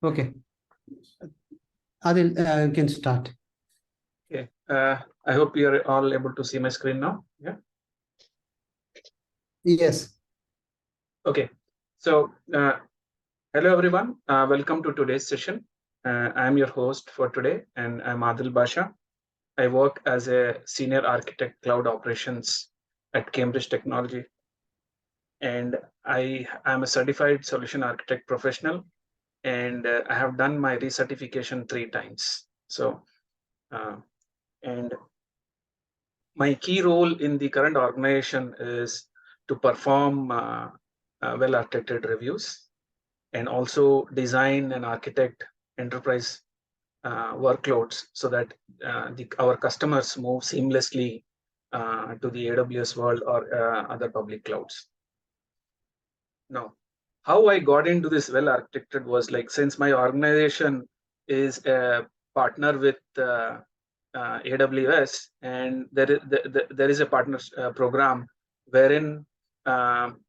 Okay. Adil, you can start. Okay. I hope you are all able to see my screen now. Yeah. Yes. Okay. So, hello everyone. Welcome to today's session. I am your host for today, and I'm Adil Basha. I work as a senior architect cloud operations at Cambridge Technology, and I am a certified solution architect professional, and I have done my recertification 3 times. So, uh, and my key role in the current organization is to perform well-architected reviews and also design and architect enterprise workloads so that our customers move seamlessly to the AWS world or other public clouds. Now, how I got into this well-architected was like, since my organization is a partner with AWS, and there is a partner program wherein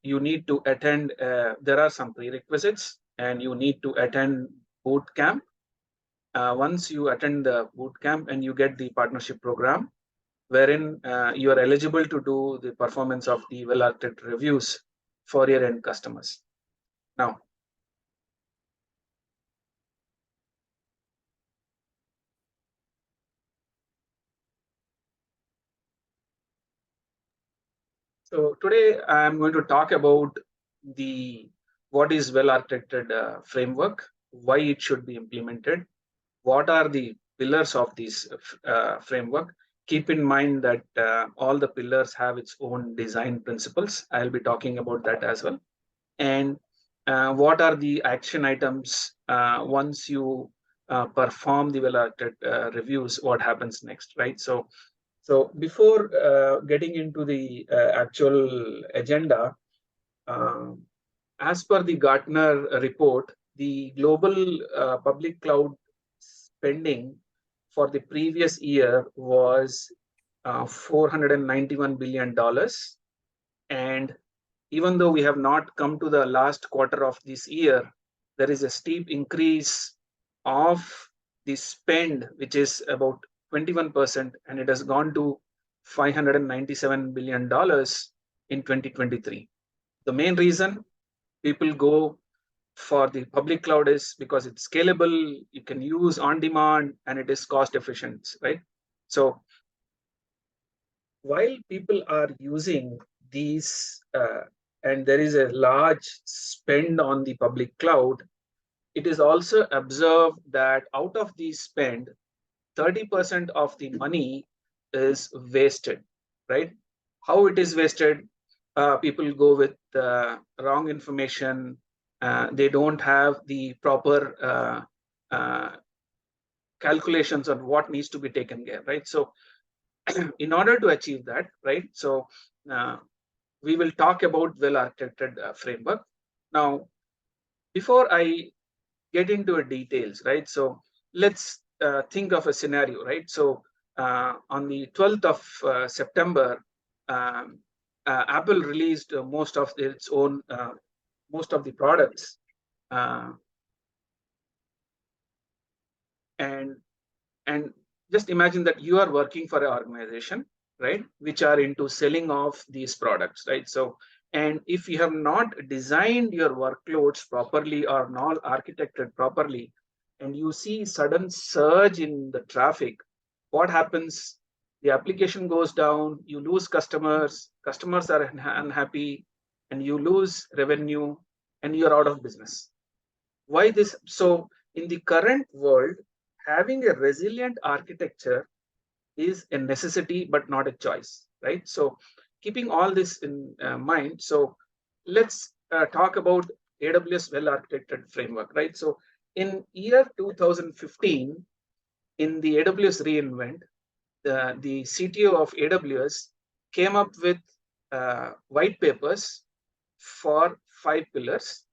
you need to attend. There are some prerequisites, and you need to attend boot camp. Once you attend the boot camp and you get the partnership program, wherein you are eligible to do the performance of the well-architected reviews for your end customers. Now, so today I'm going to talk about the what is well-architected framework, why it should be implemented, what are the pillars of this framework. Keep in mind that all the pillars have its own design principles. I'll be talking about that as well. And what are the action items once you perform the well-architected reviews, what happens next, right? So before getting into the actual agenda, um, as per the Gartner report, the global public cloud spending for the previous year was $491 billion. And even though we have not come to the last quarter of this year, there is a steep increase of the spend, which is about 21%, and it has gone to $597 billion in 2023. The main reason people go for the public cloud is because it's scalable, you can use on demand, and it is cost efficient, right? So while people are using these and there is a large spend on the public cloud, it is also observed that out of the spend, 30% of the money is wasted, right? How it is wasted? People go with wrong information. They don't have the proper calculations on what needs to be taken care, right? So in order to achieve that, right? So we will talk about well-architected framework. Now, before I get into details, right? So let's think of a scenario, right? So on the 12th of September, Apple released most of its own, most of the products. And just imagine that you are working for an organization, right, which are into selling off these products, right? So, and if you have not designed your workloads properly or not architected properly, and you see sudden surge in the traffic, what happens? The application goes down, you lose customers, customers are unhappy, and you lose revenue, and you're out of business. Why this? So in the current world, having a resilient architecture is a necessity but not a choice, right? So keeping all this in mind, so let's talk about AWS well-architected framework, right? So in year 2015, in the AWS reInvent, the CTO of AWS came up with white papers for 5 pillars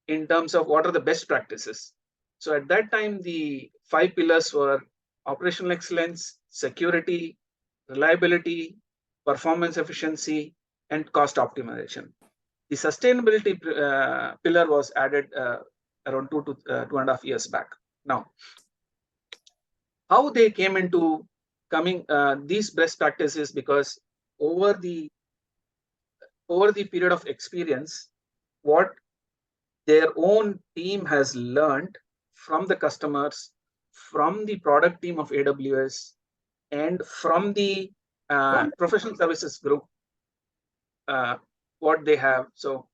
in terms of what are the best practices. So at that time, the 5 pillars were operational excellence, security, reliability, performance efficiency, and cost optimization. The sustainability pillar was added around 2.5 years back. Now, how they came into coming these best practices, because over the period of experience, what their own team has learned from the customers, from the product team of AWS, and from the professional services group, what they have. So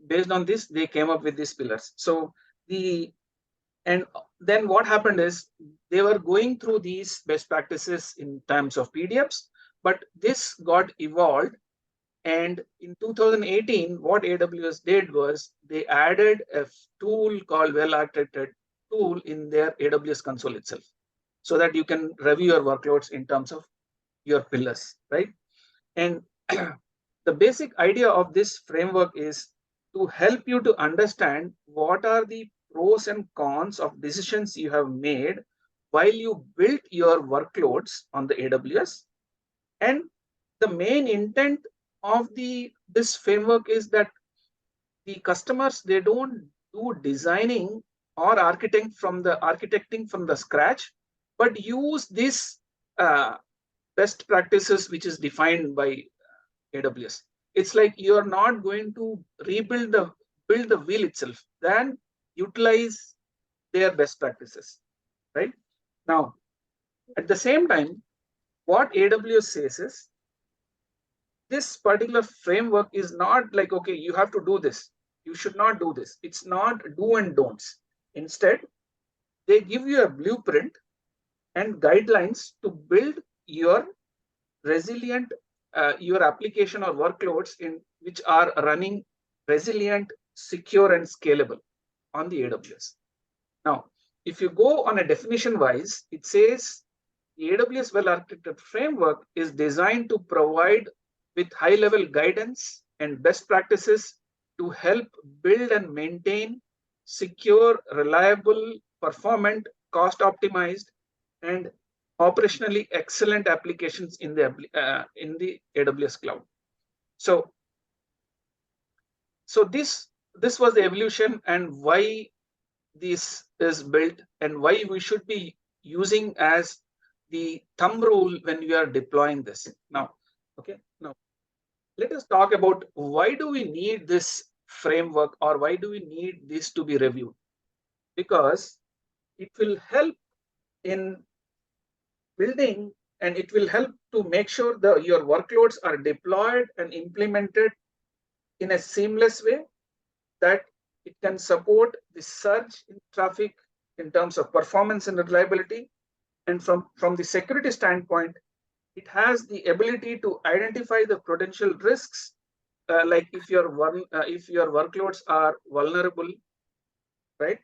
based on this, they came up with these pillars. So then what happened is they were going through these best practices in terms of PDFs, but this got evolved. And in 2018, what AWS did was they added a tool called well-architected tool in their AWS console itself, so that you can review your workloads in terms of your pillars, right? And the basic idea of this framework is to help you to understand what are the pros and cons of decisions you have made while you built your workloads on the AWS. And the main intent of this framework is that the customers, they don't do designing or architecting from the scratch, but use this best practices which is defined by AWS. It's like you're not going to build the wheel itself, then utilize their best practices, right? Now, at the same time, what AWS says is this particular framework is not like, okay, you have to do this, you should not do this. It's not do and don'ts. Instead, they give you a blueprint and guidelines to build your resilient your application or workloads in which are running resilient, secure, and scalable on the AWS. Now, if you go on a definition wise, it says the AWS well-architected framework is designed to provide with high-level guidance and best practices to help build and maintain secure, reliable, performant, cost-optimized, and operationally excellent applications in the AWS cloud. So this was the evolution and why this is built and why we should be using as the thumb rule when we are deploying this. Now, let us talk about why do we need this framework, or why do we need this to be reviewed? Because it will help in building, and it will help to make sure that your workloads are deployed and implemented in a seamless way, that it can support the surge in traffic in terms of performance and reliability. And from the security standpoint, it has the ability to identify the potential risks, like if your workloads are vulnerable, right?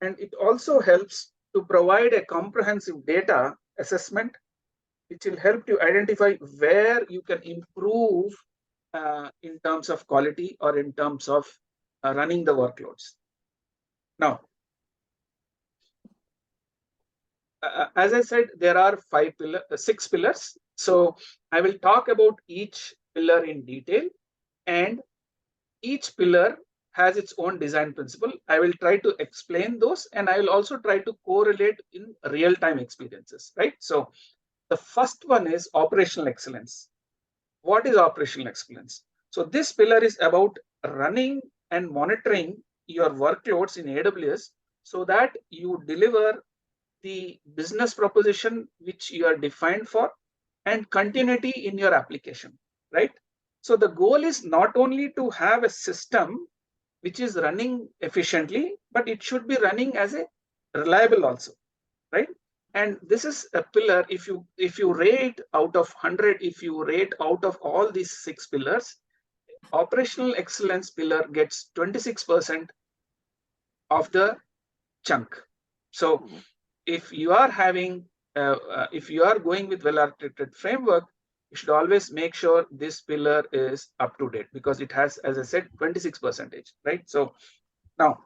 And it also helps to provide a comprehensive data assessment, which will help you identify where you can improve in terms of quality or in terms of running the workloads. Now, as I said, there are 6 pillars. So I will talk about each pillar in detail, and each pillar has its own design principle. I will try to explain those, and I will also try to correlate in real-time experiences, right? So the first one is operational excellence. What is operational excellence? So this pillar is about running and monitoring your workloads in AWS so that you deliver the business proposition which you are defined for and continuity in your application, right? So the goal is not only to have a system which is running efficiently, but it should be running as a reliable also, right? And this is a pillar. If you rate out of 100, if you rate out of all these 6 pillars, operational excellence pillar gets 26% of the chunk. So if you are having if you are going with well-architected framework, you should always make sure this pillar is up to date, because it has, as I said, 26%, right? So now,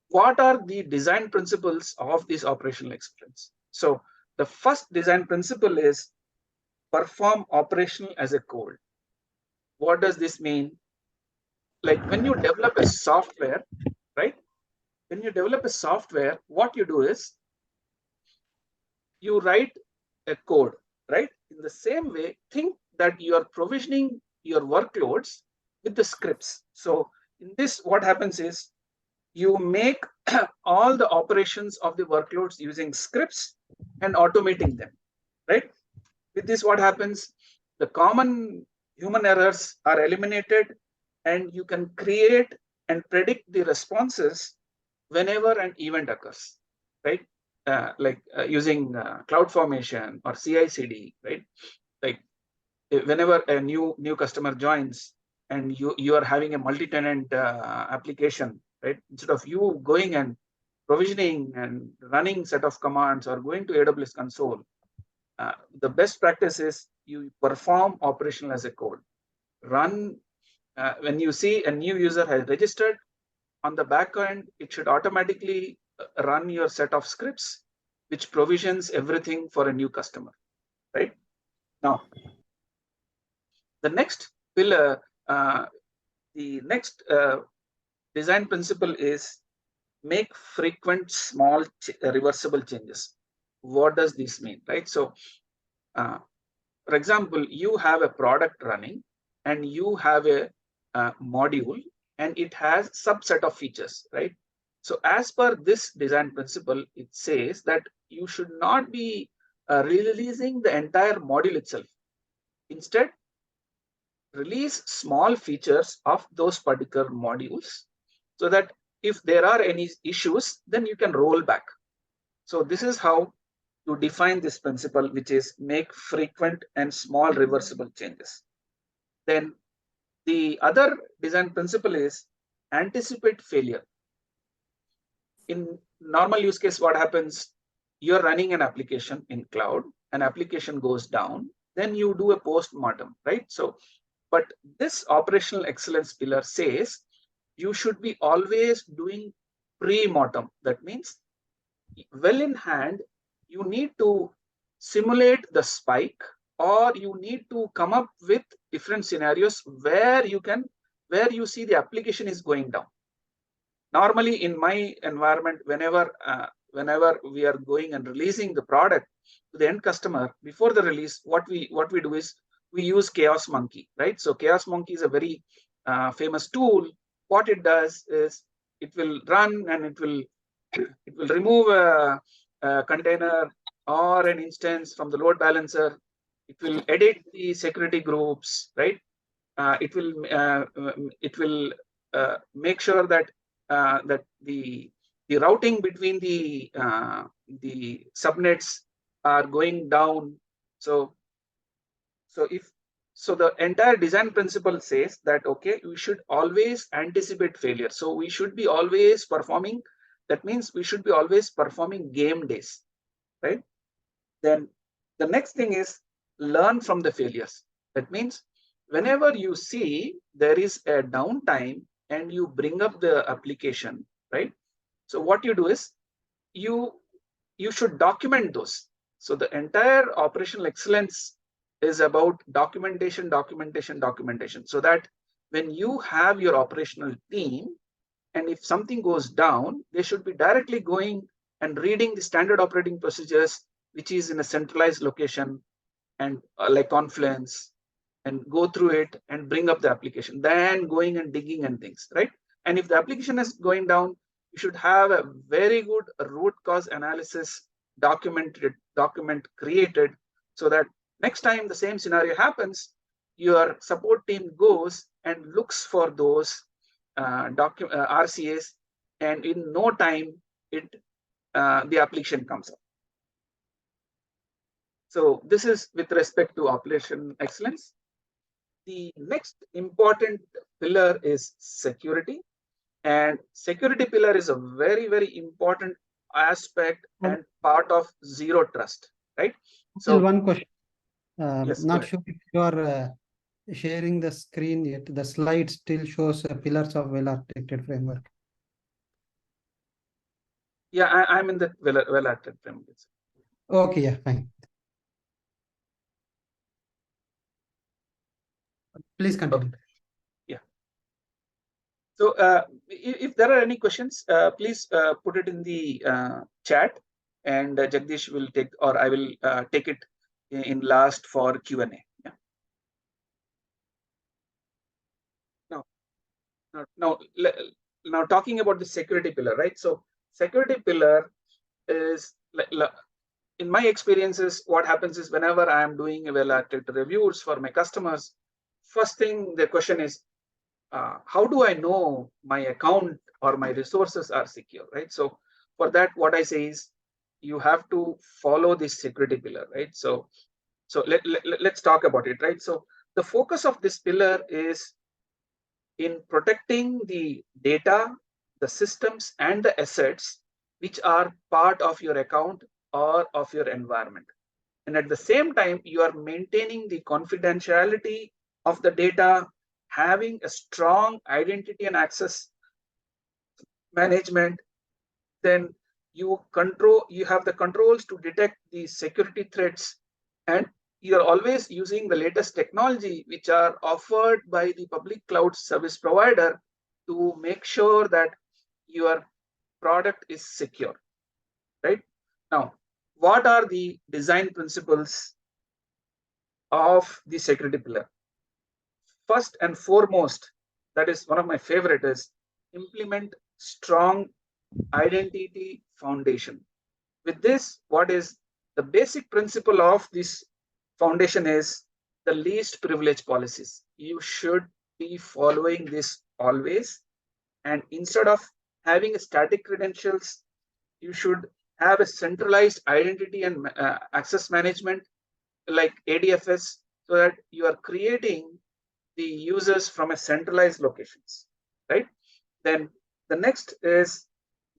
what are the design principles of this operational excellence? So the first design principle is perform operational as a code. What does this mean? Like when you develop a software, right? when you develop a software, what you do is you write a code, right? In the same way, think that you are provisioning your workloads with the scripts. So in this, what happens is you make all the operations of the workloads using scripts and automating them, right? With this, what happens? The common human errors are eliminated, and you can create and predict the responses whenever an event occurs, right? Using CloudFormation or CI/CD, right? Like whenever a new customer joins and you are having a multi-tenant application, right? Instead of you going and provisioning and running set of commands or going to AWS console, the best practice is you perform operational as a code. Run when you see a new user has registered, on the back end, it should automatically run your set of scripts, which provisions everything for a new customer, right? Now, the next pillar, the next design principle is make frequent small reversible changes. What does this mean, right? So, for example, you have a product running and you have a module and it has subset of features, right? So as per this design principle, it says that you should not be releasing the entire module itself. Instead, release small features of those particular modules so that if there are any issues, then you can roll back. So this is how to define this principle, which is make frequent and small reversible changes. Then the other design principle is anticipate failure. In normal use case, what happens? You're running an application in cloud, an application goes down, then you do a post-mortem, right? So, but this operational excellence pillar says you should be always doing pre-mortem. That means well in hand, you need to simulate the spike, or you need to come up with different scenarios where you see the application is going down. Normally in my environment, whenever we are going and releasing the product to the end customer, before the release, what we do is we use Chaos Monkey, right? So Chaos Monkey is a very famous tool. What it does is it will run and it will remove a container or an instance from the load balancer. It will edit the security groups, right? It will make sure that that the routing between the subnets are going down. So the entire design principle says that, okay, we should always anticipate failure. So we should be always performing. That means we should be always performing game days, right? Then the next thing is learn from the failures. That means whenever you see there is a downtime and you bring up the application, right? So what you do is you should document those. So the entire operational excellence is about documentation, so that when you have your operational team, and if something goes down, they should be directly going and reading the standard operating procedures, which is in a centralized location, and like Confluence, and go through it and bring up the application, then going and digging and things, right? And if the application is going down, you should have a very good root cause analysis document created, so that next time the same scenario happens, your support team goes and looks for those RCAs, and in no time the application comes up. So this is with respect to operation excellence. The next important pillar is security, and security pillar is a very, very important aspect and part of zero trust, right? So one question. Yes, not sure if you are sharing the screen yet. The slide still shows pillars of well-architected framework. Yeah, I'm in the well-architected framework. Okay, yeah, fine. Please continue. Okay. Yeah. So if there are any questions, please put it in the chat, and Jagdish will take, or I will take it in last for Q&A. Yeah. Now talking about the security pillar, right? So security pillar is in my experiences, what happens is whenever I am doing well-architected reviews for my customers, first thing the question is, how do I know my account or my resources are secure, right? So for that, what I say is you have to follow this security pillar, right? So let's talk about it, right? So the focus of this pillar is in protecting the data, the systems, and the assets which are part of your account or of your environment. And at the same time, you are maintaining the confidentiality of the data, having a strong identity and access management. Then you have the controls to detect the security threats, and you're always using the latest technology which are offered by the public cloud service provider to make sure that your product is secure, right? Now, what are the design principles of the security pillar? First and foremost, that is one of my favorite, is implement strong identity foundation. With this, what is the basic principle of this foundation is the least privilege policies. You should be following this always. And instead of having a static credentials, you should have a centralized identity and access management like ADFS, so that you are creating the users from a centralized locations, right? Then the next is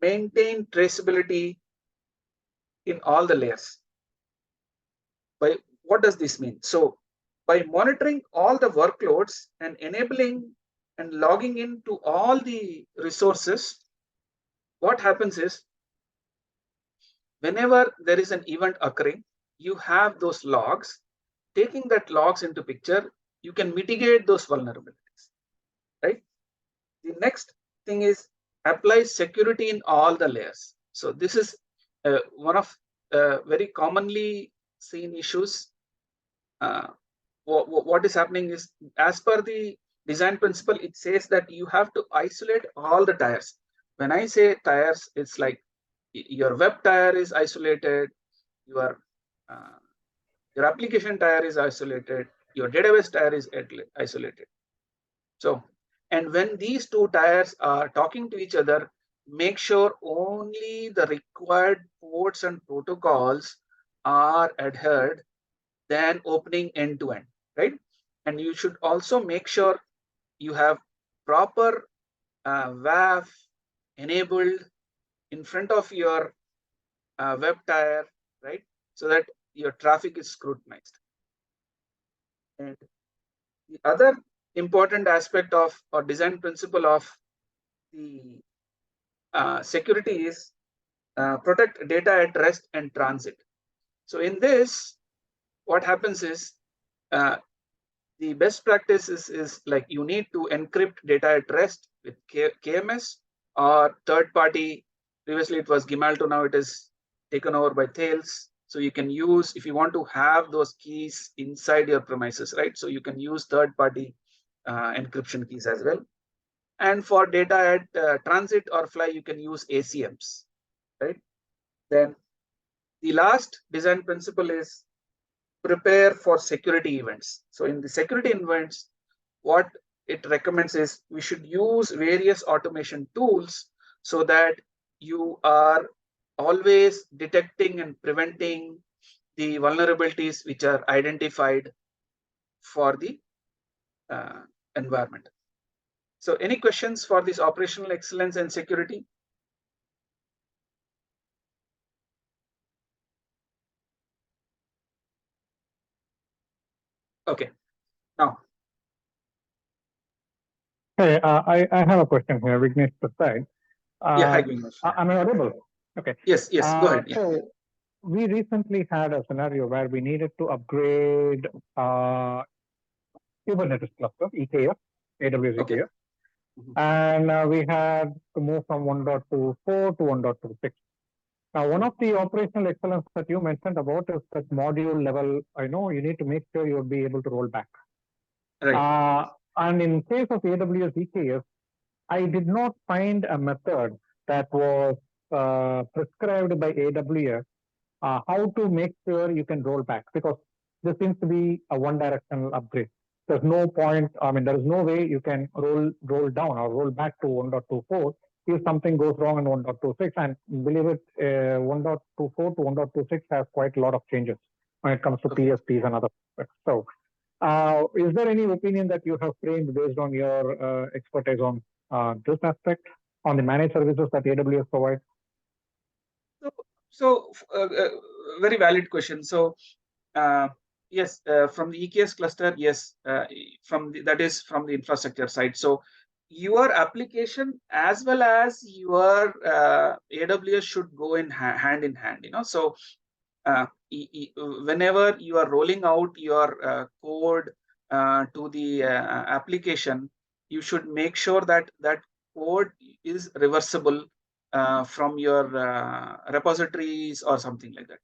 maintain traceability in all the layers. By what does this mean? So by monitoring all the workloads and enabling and logging into all the resources, what happens is whenever there is an event occurring, you have those logs. Taking that logs into picture, you can mitigate those vulnerabilities, right? The next thing is apply security in all the layers. So this is one of very commonly seen issues. What is happening is, as per the design principle, it says that you have to isolate all the tiers. When I say tiers, it's like your web tier is isolated, your application tier is isolated, your database tier is isolated. So, and when these two tiers are talking to each other, make sure only the required ports and protocols are adhered, then opening end to end, right? And you should also make sure you have proper WAF enabled in front of your web tier, right? So that your traffic is scrutinized. And the other important aspect of or design principle of the security is protect data at rest and transit. So in this, what happens is the best practice is like you need to encrypt data at rest with KMS or third party. Previously it was Gemalto, now it is taken over by Thales. So you can use, if you want to have those keys inside your premises, right? So you can use third party encryption keys as well. And for data at transit or fly, you can use ACMs, right? Then the last design principle is prepare for security events. So in the security events, what it recommends is we should use various automation tools so that you are always detecting and preventing the vulnerabilities which are identified for the environment. So any questions for this operational excellence and security? Okay, now. Hey, I have a question here, Vignesh Prasad. Yeah, hi, Vignesh. Am I audible? Okay. Yes, go ahead. Yeah. So we recently had a scenario where we needed to upgrade Kubernetes cluster, EKS, AWS Okay. EKS. and we had to move from 1.24 to 1.26. Now, one of the operational excellence that you mentioned about is that module level. I know you need to make sure you'll be able to roll back. Right. And in case of AWS EKS, I did not find a method that was prescribed by AWS how to make sure you can roll back, because this seems to be a one-directional upgrade. There's no point. I mean, there is no way you can roll down or roll back to 1.24 if something goes wrong in 1.26. And believe it, 1.24 to 1.26 has quite a lot of changes when it comes to PSPs and other aspects. So, is there any opinion that you have framed based on your expertise on this aspect, on the managed services that AWS provides? So, very valid question. So, yes, from the EKS cluster, yes, that is from the infrastructure side. So, your application as well as your AWS should go in hand in hand. So whenever you are rolling out your code to the application, you should make sure that that code is reversible from your repositories or something like that.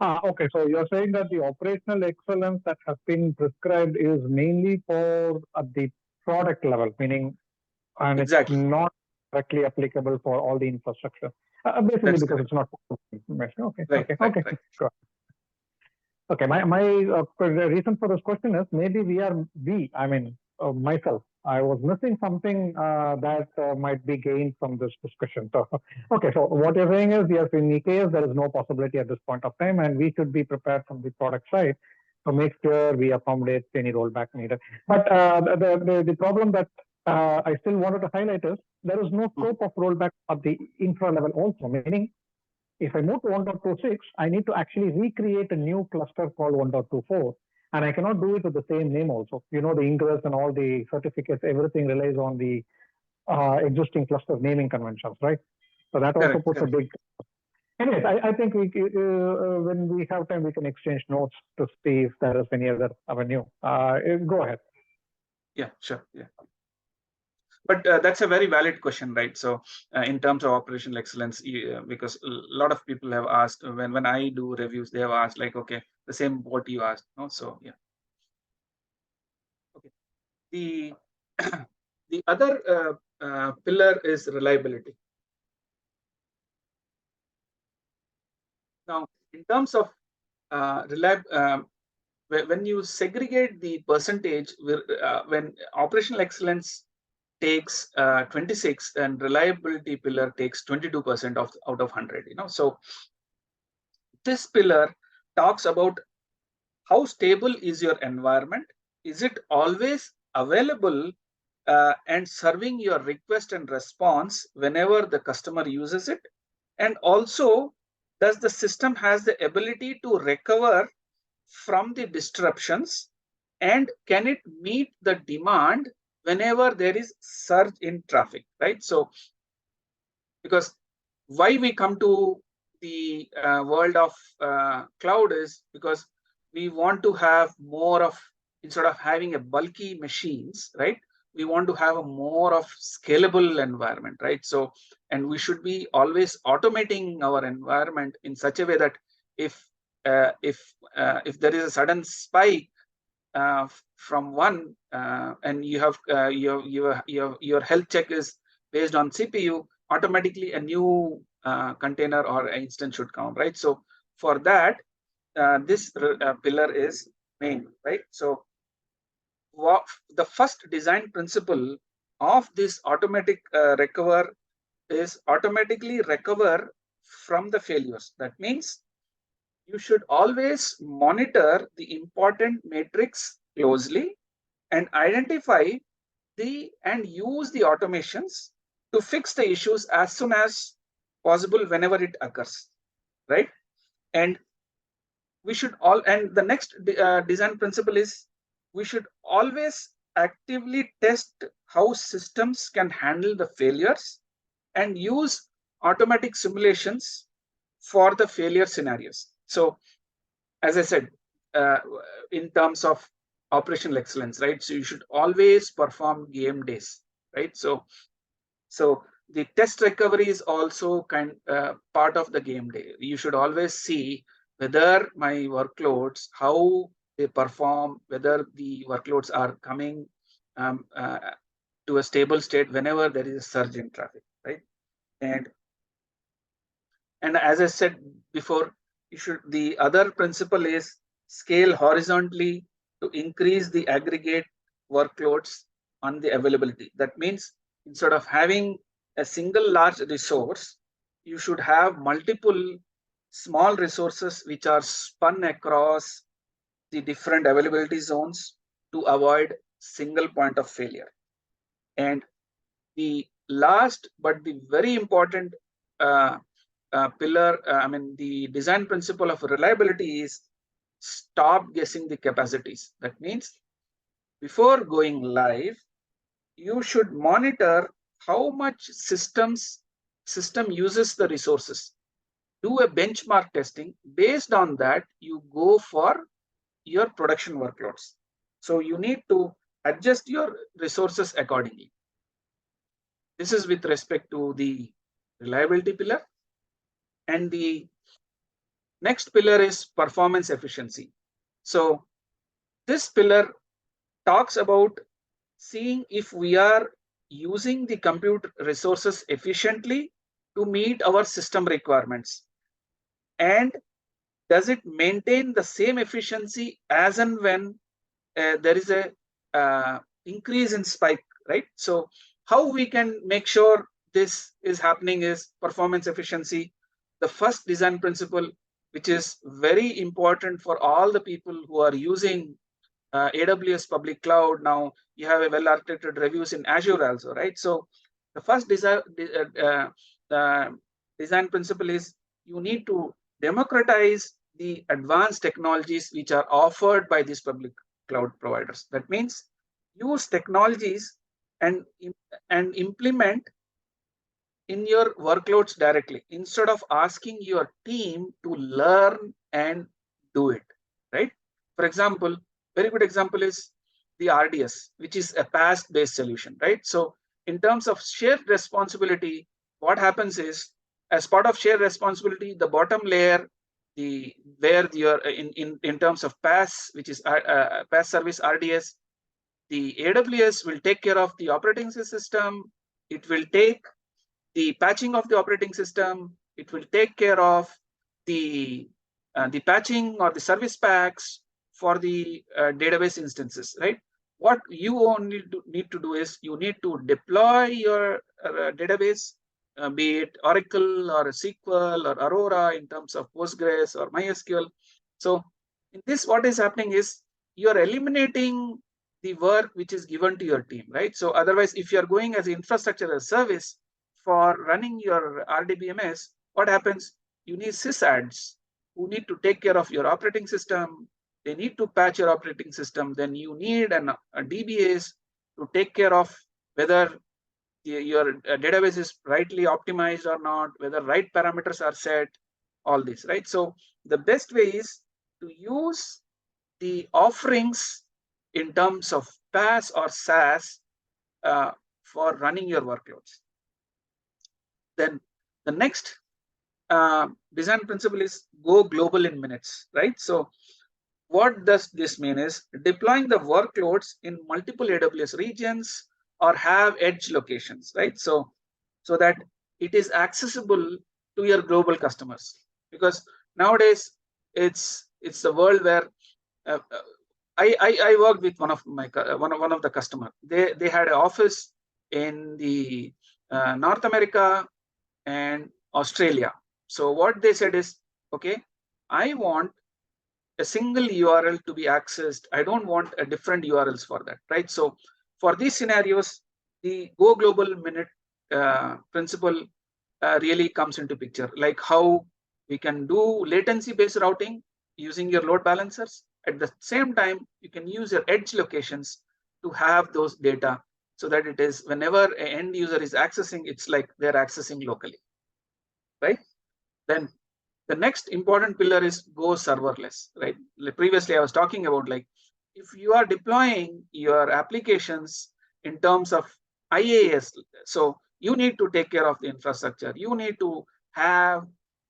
Okay, so you're saying that the operational excellence that has been prescribed is mainly for at the product level, meaning, and Exactly. it's not directly applicable for all the infrastructure. Basically, That's because correct. it's not information. Okay, Right, okay, right, okay. right. Sure. Okay, my reason for this question is maybe myself, I was missing something that might be gained from this discussion. So, okay, so what you're saying is, yes, in EKS, there is no possibility at this point of time, and we should be prepared from the product side to make sure we accommodate any rollback needed. But the problem that I still wanted to highlight is there is no scope of rollback at the infra level also, meaning if I move to 1.26, I need to actually recreate a new cluster called 1.24. And I cannot do it with the same name also. The ingress and all the certificates, everything relies on the existing cluster naming conventions, right? So that also puts a big. Anyways, I think when we have time, we can exchange notes to see if there is any other avenue. Go ahead. Yeah, sure. Yeah. But that's a very valid question, right? So in terms of operational excellence, because a lot of people have asked, when I do reviews, they have asked like, okay, the same what you asked. So yeah. Okay. The other pillar is reliability. Now, in terms of when you segregate the percentage, when operational excellence takes 26 and reliability pillar takes 22% out of 100. So this pillar talks about how stable is your environment. Is it always available and serving your request and response whenever the customer uses it? And also, does the system has the ability to recover from the disruptions, and can it meet the demand whenever there is surge in traffic, right? So because why we come to the world of cloud is because we want to have more of, instead of having a bulky machines, right, we want to have a more of scalable environment, right? So, and we should be always automating our environment in such a way that if there is a sudden spike from one and you have your health check is based on CPU, automatically a new container or instance should come, right? So for that, this pillar is main, right? So the first design principle of this automatic recover is automatically recover from the failures. That means you should always monitor the important metrics closely and identify and use the automations to fix the issues as soon as possible whenever it occurs, right? And we should and the next design principle is we should always actively test how systems can handle the failures and use automatic simulations for the failure scenarios. So as I said, in terms of operational excellence, right? So you should always perform game days, right? So the test recovery is also part of the game day. You should always see whether my workloads, how they perform, whether the workloads are coming to a stable state whenever there is a surge in traffic, right? And as I said before, the other principle is scale horizontally to increase the aggregate workloads on the availability. That means instead of having a single large resource, you should have multiple small resources which are spun across the different availability zones to avoid single point of failure. And the last but the very important pillar, the design principle of reliability is stop guessing the capacities. That means before going live, you should monitor how much system uses the resources. Do a benchmark testing. Based on that, you go for your production workloads. So you need to adjust your resources accordingly. This is with respect to the reliability pillar. And the next pillar is performance efficiency. So this pillar talks about seeing if we are using the compute resources efficiently to meet our system requirements, and does it maintain the same efficiency as and when there is a increase in spike, right? So how we can make sure this is happening is performance efficiency. The first design principle, which is very important for all the people who are using AWS public cloud. Now you have a well-architected reviews in Azure also, right? So the first design principle is you need to democratize the advanced technologies which are offered by these public cloud providers. That means use technologies and implement in your workloads directly instead of asking your team to learn and do it, right? For example, very good example is the RDS, which is a PaaS-based solution, right? So in terms of shared responsibility, what happens is, as part of shared responsibility, the bottom layer, where you're in terms of PaaS, which is PaaS service RDS, the AWS will take care of the operating system. It will take the patching of the operating system. It will take care of the patching or the service packs for the database instances, right? What you only need to do is you need to deploy your database, be it Oracle or SQL or Aurora in terms of Postgres or MySQL. So in this, what is happening is you are eliminating the work which is given to your team, right? So otherwise, if you are going as infrastructure as service for running your RDBMS, what happens? You need sysads who need to take care of your operating system. They need to patch your operating system. Then you need a DBAs to take care of whether your database is rightly optimized or not, whether right parameters are set, all this, right? So the best way is to use the offerings in terms of PaaS or SaaS for running your workloads. Then the next design principle is go global in minutes, right? So what does this mean is deploying the workloads in multiple AWS regions or have edge locations, right? So that it is accessible to your global customers, because nowadays it's the world where I worked with one of the customer. They had an office in the North America and Australia. So what they said is, okay, I want a single URL to be accessed. I don't want a different URLs for that, right? So for these scenarios, the go global minute principle really comes into picture, like how we can do latency-based routing using your load balancers. At the same time, you can use your edge locations to have those data so that it is whenever an end user is accessing, it's like they're accessing locally, right? Then the next important pillar is go serverless, right? Previously, I was talking about like if you are deploying your applications in terms of IaaS, so you need to take care of the infrastructure. You need to have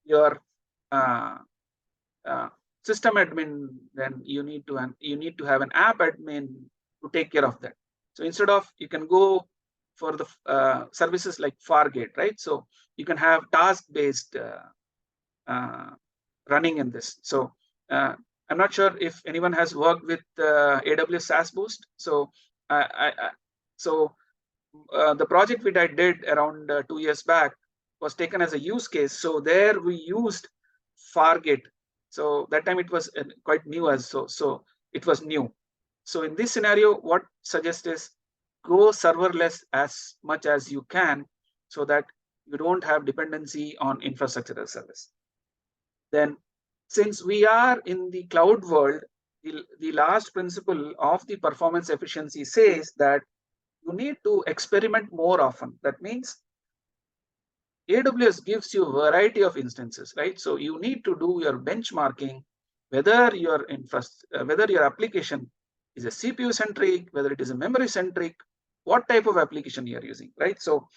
your system admin. Then you need to have an app admin to take care of that. So instead of, you can go for the services like Fargate, right? So you can have task-based running in this. So I'm not sure if anyone has worked with AWS SaaS Boost. So the project which I did around 2 years back was taken as a use case. So there we used Fargate. So that time it was quite new, so it was new. So in this scenario, what suggest is go serverless as much as you can, so that you don't have dependency on infrastructure as a service. Then, since we are in the cloud world, the last principle of the performance efficiency says that you need to experiment more often. That means AWS gives you a variety of instances, right? So you need to do your benchmarking, whether your application is a CPU centric, whether it is a memory centric, what type of application you are using, right? So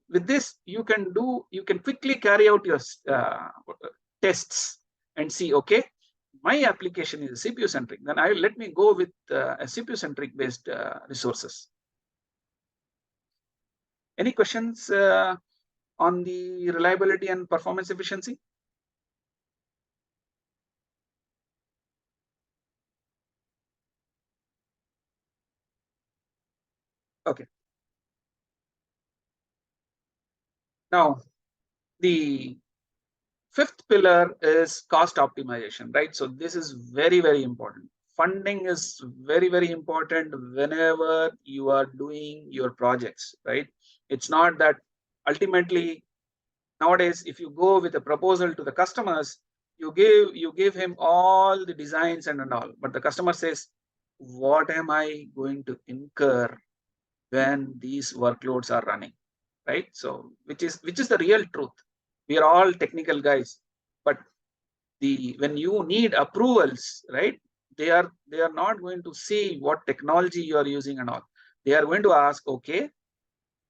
with this, you can quickly carry out your tests and see, okay, my application is a CPU centric, then let me go with a CPU centric based resources. Any questions on the reliability and performance efficiency? Okay. Now, the fifth pillar is cost optimization, right? So this is very, very important. Funding is very, very important whenever you are doing your projects, right? It's not that ultimately nowadays, if you go with a proposal to the customers, you give him all the designs and all, but the customer says, what am I going to incur when these workloads are running, right? So which is the real truth. We are all technical guys, but when you need approvals, right, they are not going to see what technology you are using and all. They are going to ask, okay,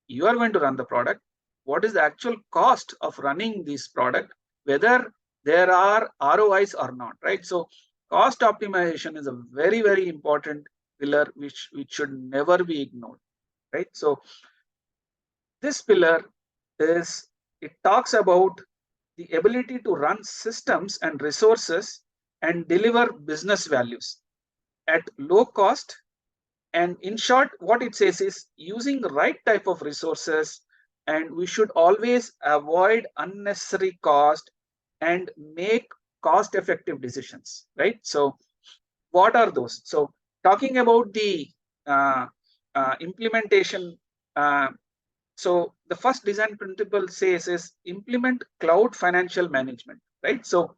you are going to run the product, what is the actual cost of running this product, whether there are ROIs or not, right? So cost optimization is a very, very important pillar which should never be ignored, right? So this pillar it talks about the ability to run systems and resources and deliver business values at low cost. And in short, what it says is using the right type of resources, and we should always avoid unnecessary cost and make cost-effective decisions, right? So what are those? So talking about the implementation, so the first design principle says is implement cloud financial management, right? So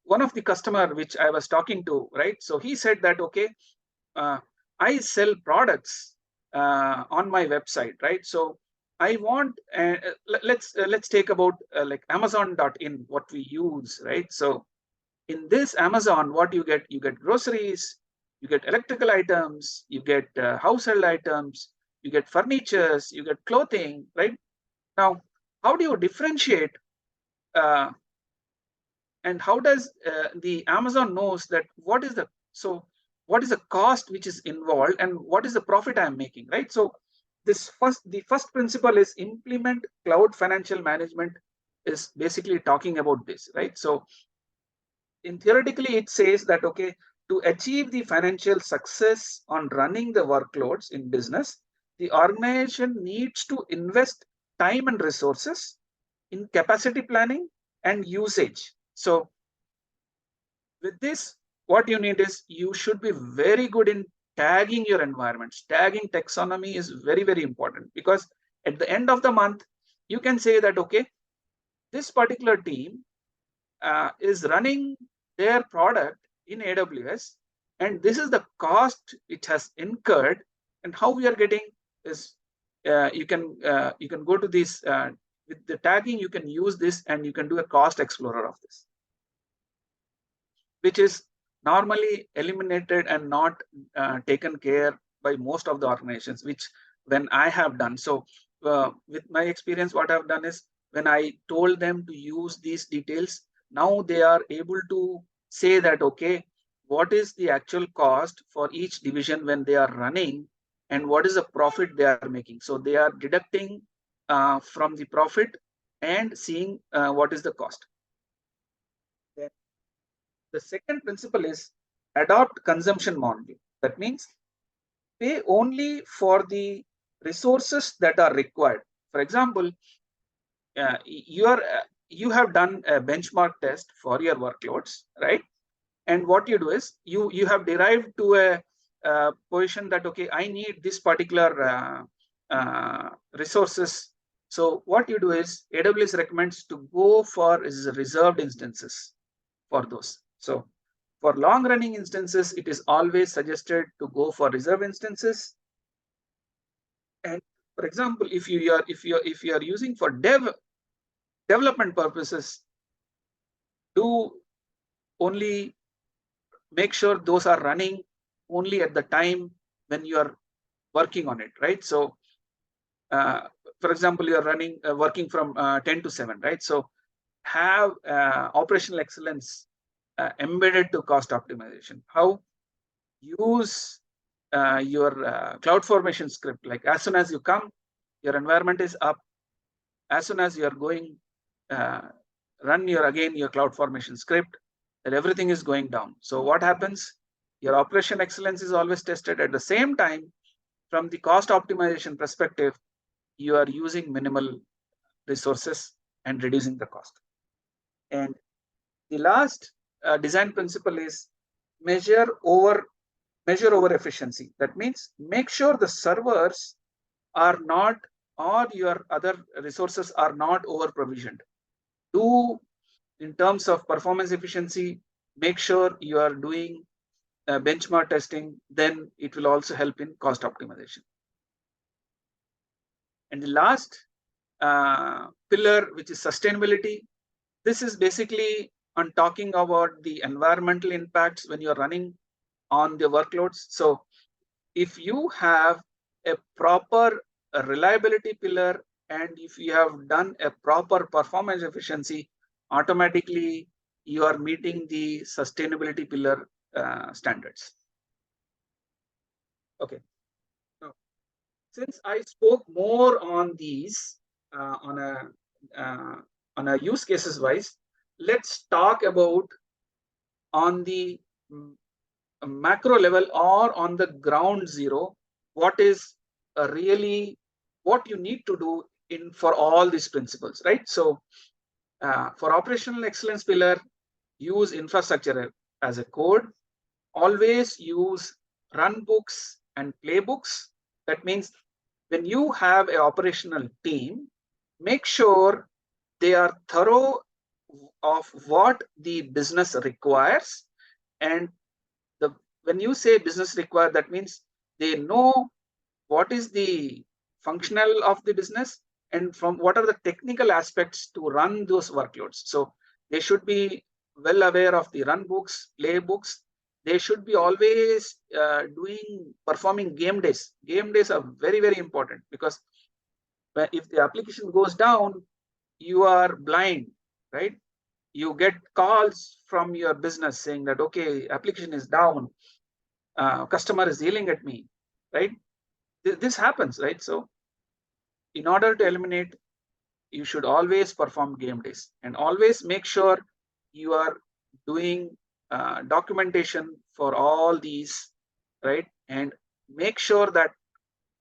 one of the customer which I was talking to, right? So he said that, okay, I sell products on my website, right? So I want, let's take about like Amazon.in, what we use, right? So in this Amazon, what you get groceries, you get electrical items, you get household items, you get furnitures, you get clothing, right? Now, how do you differentiate and how does the Amazon knows that what is the cost which is involved and what is the profit I'm making, right? So the first principle is implement cloud financial management is basically talking about this, right? So in theoretically, it says that, okay, to achieve the financial success on running the workloads in business, the organization needs to invest time and resources in capacity planning and usage. So with this, what you need is you should be very good in tagging your environments. Tagging taxonomy is very, very important, because at the end of the month, you can say that, okay, this particular team is running their product in AWS, and this is the cost it has incurred, and how we are getting is you can go to this with the tagging, you can use this and you can do a cost explorer of this. which is normally eliminated and not taken care by most of the organizations, which when I have done. So with my experience, what I've done is when I told them to use these details, now they are able to say that, okay, what is the actual cost for each division when they are running and what is the profit they are making. So they are deducting from the profit and seeing what is the cost. Then the second principle is adopt consumption modeling. That means pay only for the resources that are required. For example, you have done a benchmark test for your workloads, right? And what you do is you have derived to a position that, okay, I need this particular resources. So what you do is AWS recommends to go for reserved instances for those. So for long running instances, it is always suggested to go for reserve instances. And for example, if you are using for development purposes, do only make sure those are running only at the time when you are working on it, right? So for example, you are running working from 10 to 7, right? So have operational excellence embedded to cost optimization. How? Use your CloudFormation script. Like as soon as you come, your environment is up. As soon as you are going, run your CloudFormation script, that everything is going down. So what happens? Your operation excellence is always tested. At the same time, from the cost optimization perspective, you are using minimal resources and reducing the cost. And the last design principle is measure over efficiency. That means make sure the servers are not, or your other resources are not over provisioned. Do in terms of performance efficiency, make sure you are doing benchmark testing, then it will also help in cost optimization. And the last pillar, which is sustainability, this is basically on talking about the environmental impacts when you're running on the workloads. So if you have a proper reliability pillar and if you have done a proper performance efficiency, automatically you are meeting the sustainability pillar standards. Okay. Now, since I spoke more on these on a use cases wise, let's talk about on the macro level or on the ground zero, what is really what you need to do in for all these principles, right? So for operational excellence pillar, use infrastructure as a code. Always use run books and playbooks. That means when you have an operational team, make sure they are thorough of what the business requires. And when you say business require, that means they know what is the functional of the business and from what are the technical aspects to run those workloads. So they should be well aware of the run books, playbooks. They should be always performing game days. Game days are very, very important because if the application goes down, you are blind, right? You get calls from your business saying that, okay, application is down, customer is yelling at me, right? This happens, right? So in order to eliminate, you should always perform game days and always make sure you are doing documentation for all these, right? And make sure that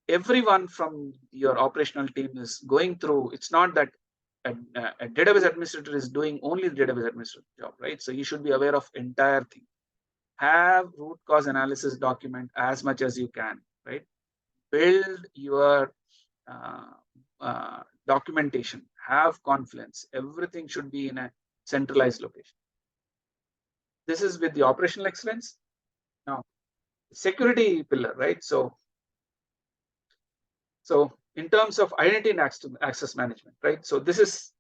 everyone from your operational team is going through. It's not that a database administrator is doing only the database administrator job, right? So you should be aware of entire thing. Have root cause analysis document as much as you can, right? Build your documentation, have Confluence. Everything should be in a centralized location. This is with the operational excellence. Now, security pillar, right? So in terms of identity and access management, right? So this is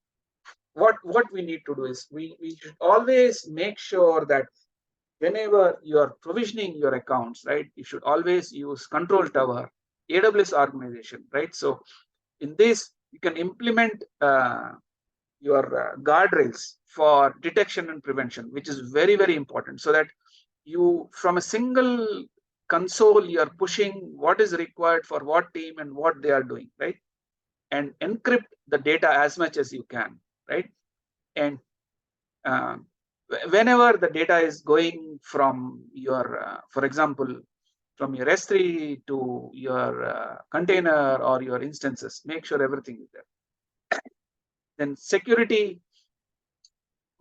what we need to do is we should always make sure that whenever you are provisioning your accounts, right, you should always use control tower, AWS organization, right? So in this, you can implement your guardrails for detection and prevention, which is very, very important, so that you, from a single console, you are pushing what is required for what team and what they are doing, right? And encrypt the data as much as you can, right? And whenever the data is going from your, for example, from your S3 to your container or your instances, make sure everything is there. Then security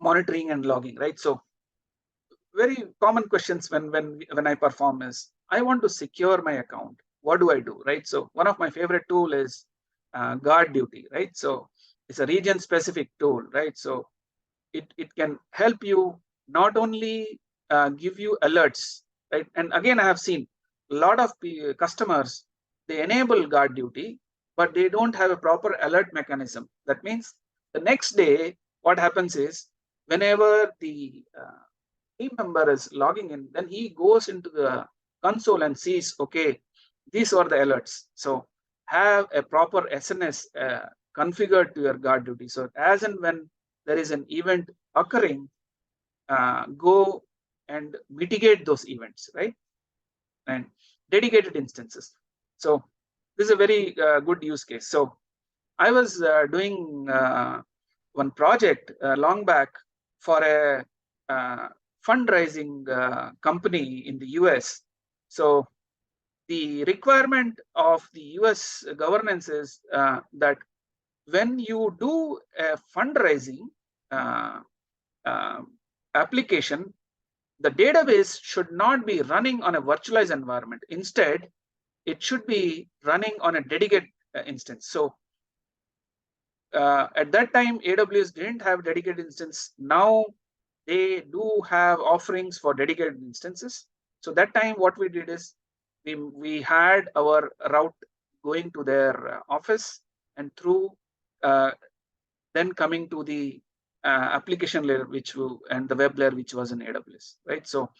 monitoring and logging, right? So very common questions when I perform is, I want to secure my account. What do I do, right? So one of my favorite tool is guard duty, right? So it's a region specific tool, right? So it can help you not only give you alerts, right? And again, I have seen a lot of customers, they enable guard duty, but they don't have a proper alert mechanism. That means the next day, what happens is, whenever the team member is logging in, then he goes into the console and sees, okay, these are the alerts. So have a proper SNS configured to your guard duty. So as and when there is an event occurring, go and mitigate those events, right? And dedicated instances. So this is a very good use case. So I was doing one project long back for a fundraising company in the US. So the requirement of the US governance is that when you do a fundraising application, the database should not be running on a virtualized environment. Instead, it should be running on a dedicated instance. So at that time, AWS didn't have dedicated instance. Now they do have offerings for dedicated instances. So that time, what we did is we had our route going to their office, and through then coming to the application layer, and the web layer, which was in AWS, right? So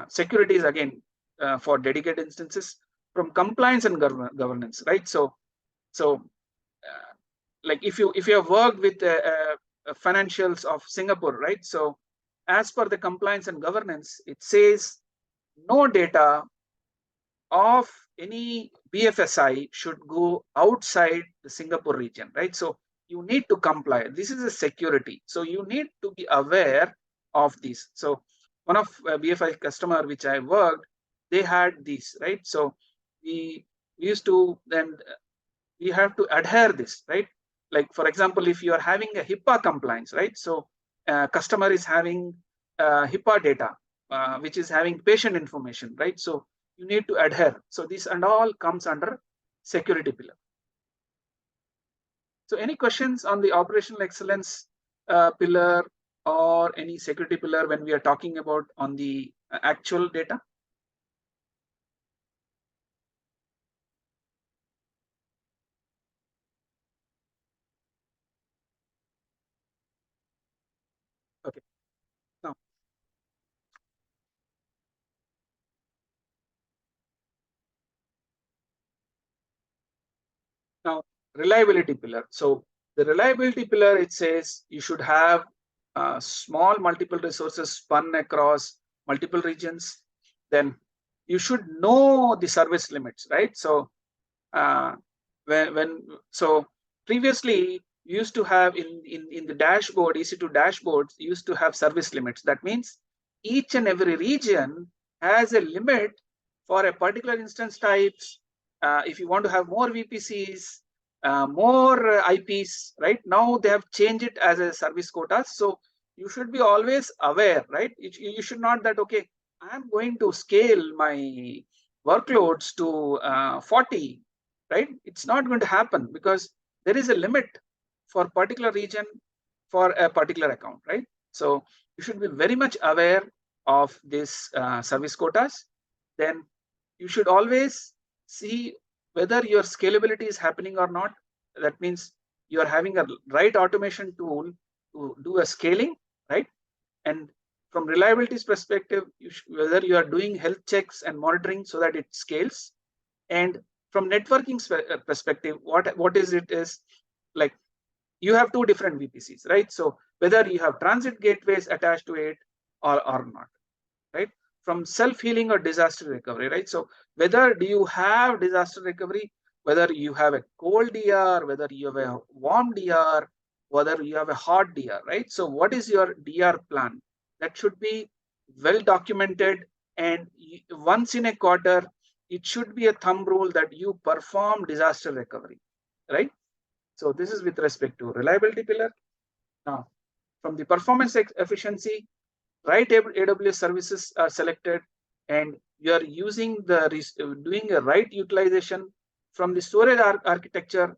security is again for dedicated instances. From compliance and governance, right? So like if you have worked with financials of Singapore, right? So as per the compliance and governance, it says no data of any BFSI should go outside the Singapore region, right? So you need to comply. This is a security. So you need to be aware of this. So one of BFI customer which I worked, they had this, right? So we used to then we have to adhere this, right? Like for example, if you are having a HIPAA compliance, right? So customer is having HIPAA data, which is having patient information, right? So you need to adhere. So this and all comes under security pillar. So any questions on the operational excellence pillar or any security pillar when we are talking about on the actual data? Okay. Now, reliability pillar. So the reliability pillar, it says you should have small multiple resources spun across multiple regions. Then you should know the service limits, right? So so previously you used to have in the dashboard, EC2 dashboards, you used to have service limits. That means each and every region has a limit for a particular instance types. If you want to have more VPCs, more IPs, right? Now they have changed it as a service quota. So you should be always aware, right? You should not that, okay, I'm going to scale my workloads to 40, right? It's not going to happen because there is a limit for particular region for a particular account, right? So you should be very much aware of this service quotas. Then you should always see whether your scalability is happening or not. That means you are having a right automation tool to do a scaling, right? And from reliability's perspective, whether you are doing health checks and monitoring so that it scales, and from networking perspective, what is it is like you have two different VPCs, right? So whether you have transit gateways attached to it or not, right? From self-healing or disaster recovery, right? So whether do you have disaster recovery, whether you have a cold DR, whether you have a warm DR, whether you have a hot DR, right? So what is your DR plan? That should be well documented, and once in a quarter, it should be a thumb rule that you perform disaster recovery, right? So this is with respect to reliability pillar. Now, from the performance efficiency, right AWS services are selected, and you are using doing a right utilization from the storage architecture.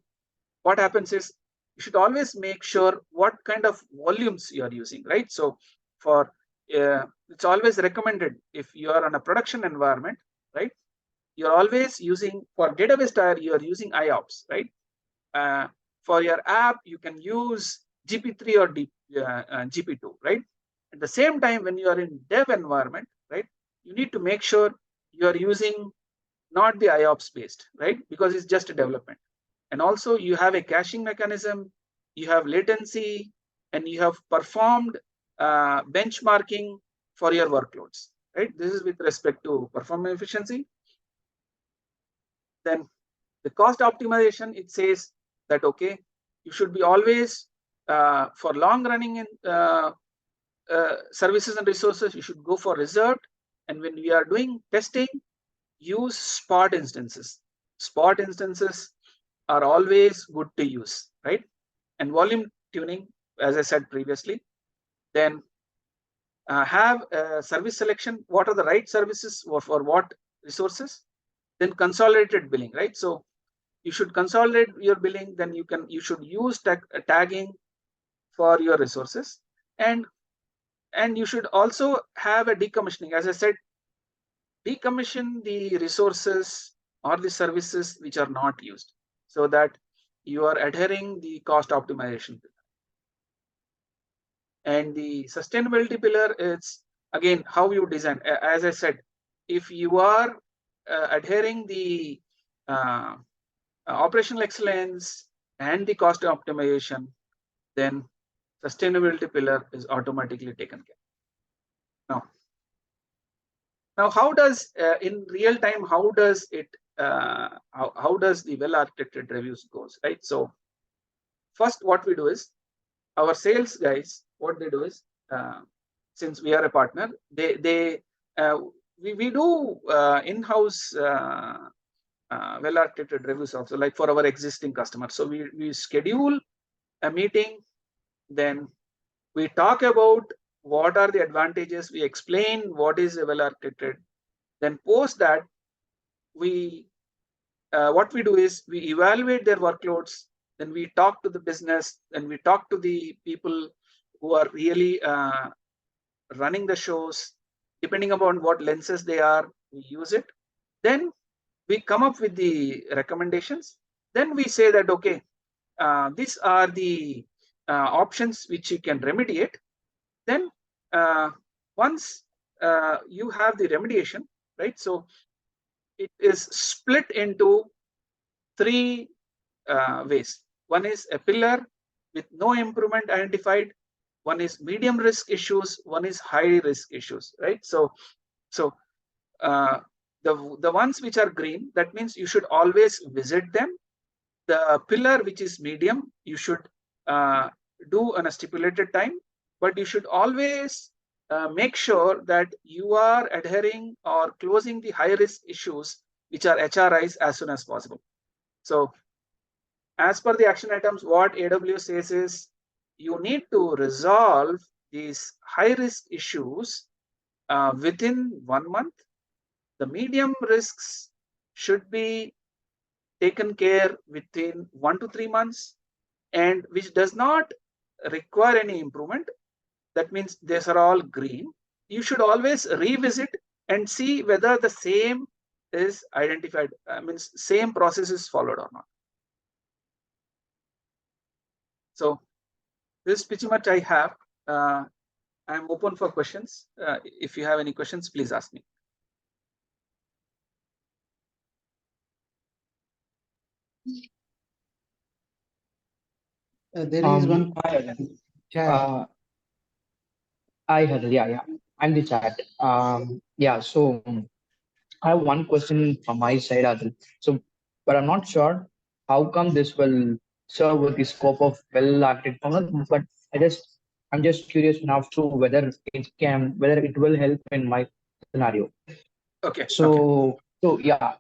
What happens is you should always make sure what kind of volumes you are using, right? So for it's always recommended if you are on a production environment, right? You're always using, for database tier, you are using IOPS, right? For your app, you can use GP3 or GP2, right? At the same time, when you are in dev environment, right, you need to make sure you are using not the IOPS based, right? Because it's just a development. And also you have a caching mechanism, you have latency, and you have performed benchmarking for your workloads, right? This is with respect to performance efficiency. Then the cost optimization, it says that, okay, you should be always for long running in services and resources, you should go for reserved. And when we are doing testing, use spot instances. Spot instances are always good to use, right? And volume tuning, as I said previously. Then have service selection. What are the right services for what resources? Then consolidated billing, right? So you should consolidate your billing. Then you should use tagging for your resources, and you should also have a decommissioning. As I said, decommission the resources or the services which are not used, so that you are adhering the cost optimization pillar. And the sustainability pillar is again how you design. As I said, if you are adhering the operational excellence and the cost optimization, then sustainability pillar is automatically taken care. Now how does in real time, how does it how does the well architected reviews goes, right? So first what we do is, our sales guys, what they do is, since we are a partner, we do in-house well architected reviews also, like for our existing customers. So we schedule a meeting, then we talk about what are the advantages, we explain what is well architected. Then post that, we what we do is we evaluate their workloads, then we talk to the business, and we talk to the people who are really running the shows. Depending upon what lenses they are, we use it. Then we come up with the recommendations. Then we say that, okay, these are the options which you can remediate. Then once you have the remediation, right? So it is split into three ways. One is a pillar with no improvement identified. One is medium risk issues. One is high risk issues, right? So the ones which are green, that means you should always visit them. The pillar which is medium, you should do on a stipulated time, but you should always make sure that you are adhering or closing the high risk issues, which are HRIs, as soon as possible. So as per the action items, what AWS says is, you need to resolve these high risk issues within 1 month. The medium risks should be taken care within 1 to 3 months, and which does not require any improvement. That means these are all green. You should always revisit and see whether the same is identified, means same process is followed or not. So this pretty much I have. I'm open for questions. If you have any questions, please ask me. There is one chat. I had, yeah. I'm the chat. Yeah, so I have one question from my side, Adil. So, but I'm not sure how come this will serve with the scope of well-acted funnel, but I'm just curious enough to whether it will help in my scenario. Okay. So yeah.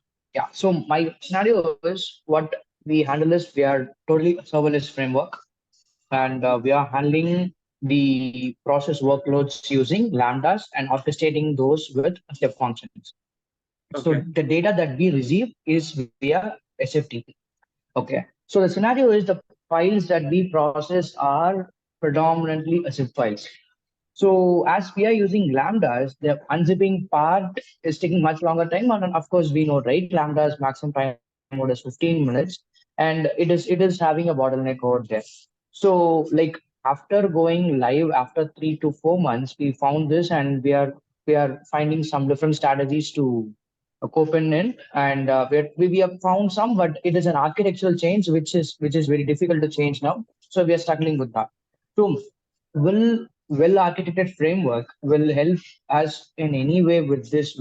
So my scenario is what we handle is we are totally a serverless framework, and we are handling the process workloads using lambdas and orchestrating those with step functions. So Okay. the data that we receive is via SFTP. Okay. So the scenario is the files that we process are predominantly zip files. So as we are using lambdas, the unzipping part is taking much longer time. And of course, we know, right? Lambda's maximum time mode is 15 minutes, and it is having a bottleneck over there. So like after going live after 3 to 4 months, we found this, and we are finding some different strategies to cope in it, and we have found some, but it is an architectural change which is very difficult to change now. So we are struggling with that. So will well architected framework will help us in any way with this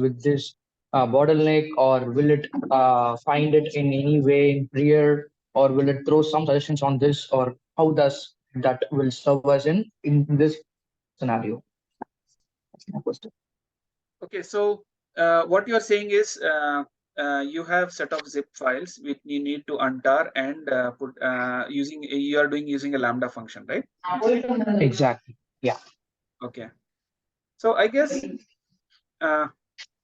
bottleneck, or will it find it in any way in prior, or will it throw some suggestions on this, or how does that will serve us in this scenario? That's my question. Okay. So what you are saying is you have set of zip files which you need to untar and put using a lambda function, right? Exactly. Yeah. Okay. So I guess um,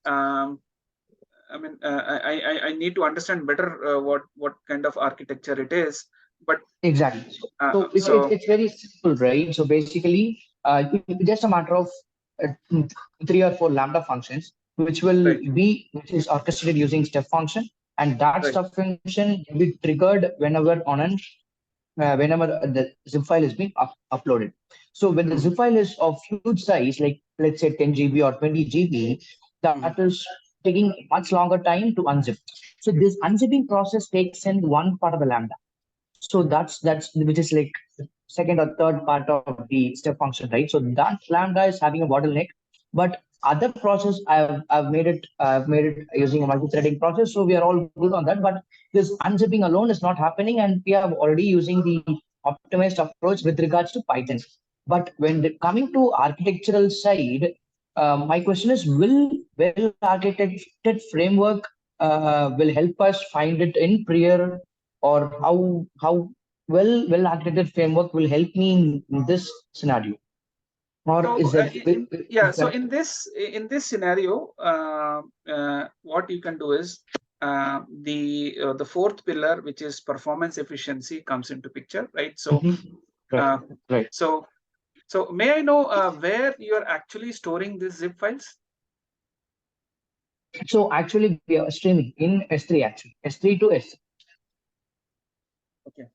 I mean, I need to understand better what kind of architecture it is, but Exactly. So it's very simple, right? So basically, it's just a matter of uh, 3 or 4 lambda functions, right, which is orchestrated using step function, and that right. step function will be triggered whenever the zip file is being uploaded. So when the zip file is of huge size, like let's say 10 GB or 20 GB, that is taking much longer time to unzip. So this unzipping process takes in one part of the lambda. So that's which is like second or third part of the step function, right? So that lambda is having a bottleneck, but other process I've made it using a multi-threading process, so we are all good on that. But this unzipping alone is not happening, and we are already using the optimized approach with regards to Python. But when coming to architectural side, my question is: will well architected framework will help us find it in prior, or how well architected framework will help me in this scenario, or So is that yeah, is so that in this scenario, what you can do is the fourth pillar, which is performance efficiency, comes into picture, right? So right, right? so may I know where you are actually storing these zip files? So actually we are streaming in S3, actually S3 to S. Okay.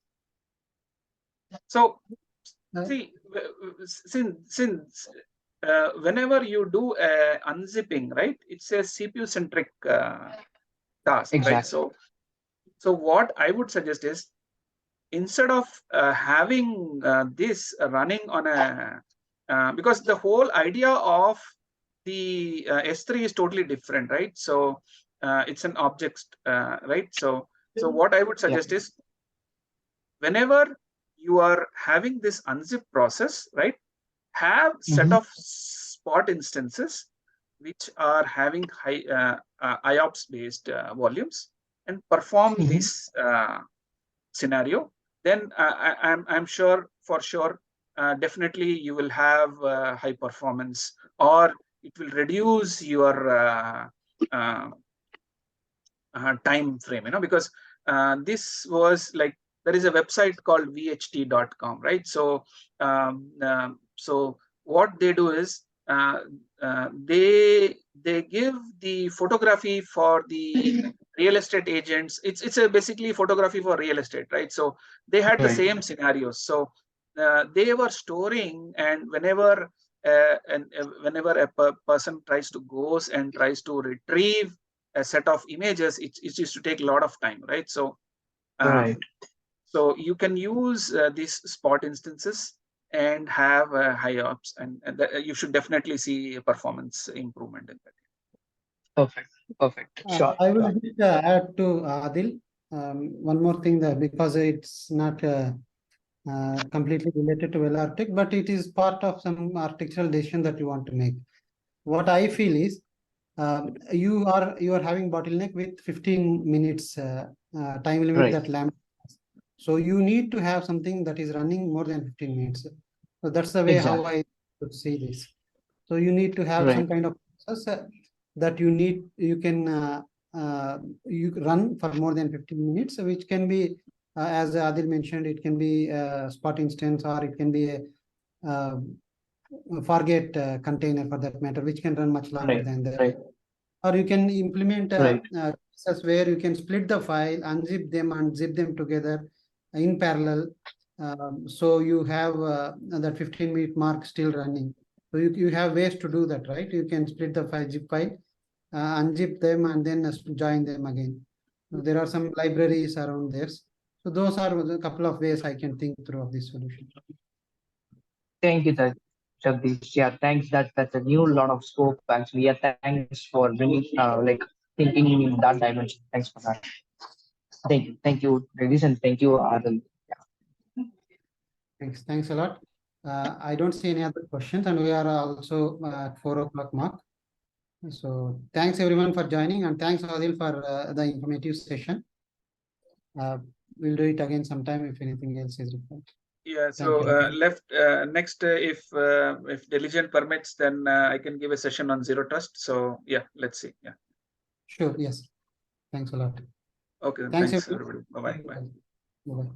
So Uh, see, since whenever you do unzipping, right, it's a CPU centric task, right? Exactly. So what I would suggest is, instead of having this running on a because the whole idea of the S3 is totally different, right? So it's an object, right? So what I would Yeah. suggest is, whenever you are having this unzip process, right, have set of spot instances which are having high IOPS based volumes, and perform this scenario. Then I'm sure, for sure, definitely you will have high performance, or it will reduce your uh, time frame, because this was like, there is a website called vht.com, right? So what they do is they give the photography for the real estate agents. It's a basically photography for real estate, right? So they had the Right. same scenarios. So they were storing, and whenever and whenever a person tries to goes and tries to retrieve a set of images, it used to take a lot of time, right? So Right. so you can use these spot instances and have high ops, and you should definitely see a performance improvement in that. Perfect. Perfect. Sure. I will just add to Adil one more thing that because it's not completely related to well architect, but it is part of some architectural decision that you want to make. What I feel is you are having bottleneck with 15 minutes time limit Right. that Lambda has. So you need to have something that is running more than 15 minutes. So that's the way how Exactly. I would see this. So you need to have some Right. kind of process that you can you run for more than 15 minutes, which can be as Adil mentioned, it can be a spot instance, or it can be a forget container for that matter, which can run much longer Right. than that. Right. Or you can implement Right. process where you can split the file, unzip them and zip them together in parallel. So you have that 15-minute mark still running. So you have ways to do that, right? You can split the file, zip file, unzip them, and then join them again. So there are some libraries around this. So those are a couple of ways I can think through of this solution. Thank you, Jagdish. Yeah, thanks. That's a new lot of scope actually. Yeah, thanks for bringing like thinking in that dimension. Thanks for that. Thank you, Jagdish, and thank you, Adil. Thanks a lot. I don't see any other questions, and we are also at 4 o'clock mark. So thanks everyone for joining, and thanks Adil for the informative session. We'll do it again sometime if anything else is required. Yeah, Thank so you. left next, if diligent permits, then I can give a session on zero trust. So yeah, let's see. Yeah. Sure. Yes. Thanks a lot. Okay. Then Thanks thanks everyone. everybody. Bye bye. Bye. Bye.